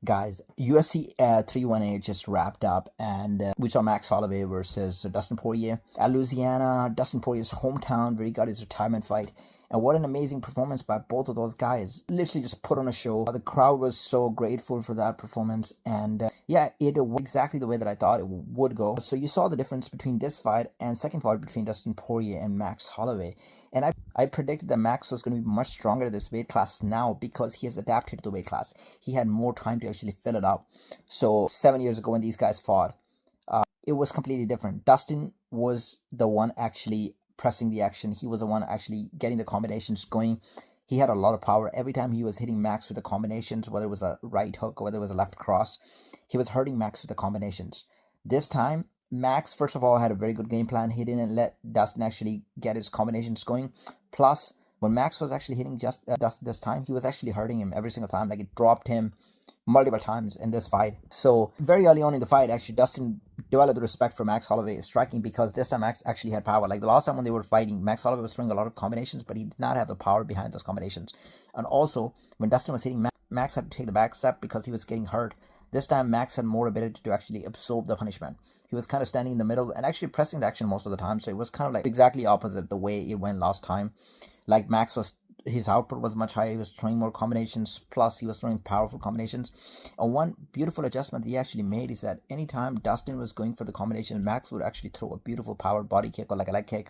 Guys, UFC 318 just wrapped up, and we saw Max Holloway versus Dustin Poirier at Louisiana, Dustin Poirier's hometown, where he got his retirement fight. And what an amazing performance by both of those guys. Literally just put on a show. The crowd was so grateful for that performance. And yeah, it went exactly the way that I thought it would go. So you saw the difference between this fight and second fight between Dustin Poirier and Max Holloway. And I predicted that Max was going to be much stronger at this weight class now because he has adapted to the weight class. He had more time to actually fill it up. So 7 years ago when these guys fought, it was completely different. Dustin was the one actually pressing the action. He was the one actually getting the combinations going. He had a lot of power. Every time he was hitting Max with the combinations, whether it was a right hook or whether it was a left cross, he was hurting Max with the combinations. This time, Max, first of all, had a very good game plan. He didn't let Dustin actually get his combinations going. Plus, when Max was actually hitting Dustin this time, he was actually hurting him every single time. Like, it dropped him multiple times in this fight. So very early on in the fight, actually, Dustin developed respect for Max Holloway striking because this time Max actually had power. Like the last time when they were fighting, Max Holloway was throwing a lot of combinations, but he did not have the power behind those combinations. And also, when Dustin was hitting Max had to take the back step because he was getting hurt. This time, Max had more ability to actually absorb the punishment. He was kind of standing in the middle and actually pressing the action most of the time. So it was kind of like exactly opposite the way it went last time. Like his output was much higher. He was throwing more combinations, plus he was throwing powerful combinations. And one beautiful adjustment he actually made is that anytime Dustin was going for the combination, Max would actually throw a beautiful powered body kick or like a leg kick,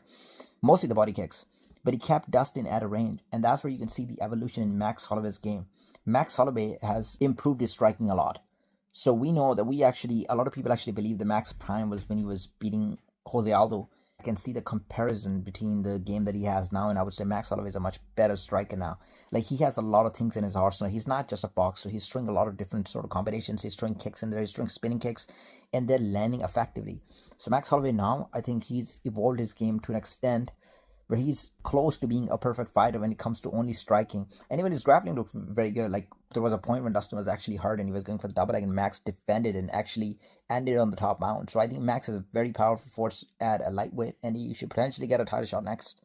mostly the body kicks. But he kept Dustin at a range, and that's where you can see the evolution in Max Holloway's game. Max Holloway has improved his striking a lot. So we know that a lot of people actually believe the Max prime was when he was beating Jose Aldo. I can see the comparison between the game that he has now, and I would say Max Holloway is a much better striker now. Like, he has a lot of things in his arsenal. He's not just a boxer. He's throwing a lot of different sort of combinations. He's throwing kicks in there. He's throwing spinning kicks, and they're landing effectively. So Max Holloway now, I think he's evolved his game to an extent where he's close to being a perfect fighter when it comes to only striking. And even his grappling looked very good. Like, there was a point when Dustin was actually hurt and he was going for the double leg, and Max defended and actually ended on the top mount. So I think Max is a very powerful force at a lightweight, and he should potentially get a title shot next.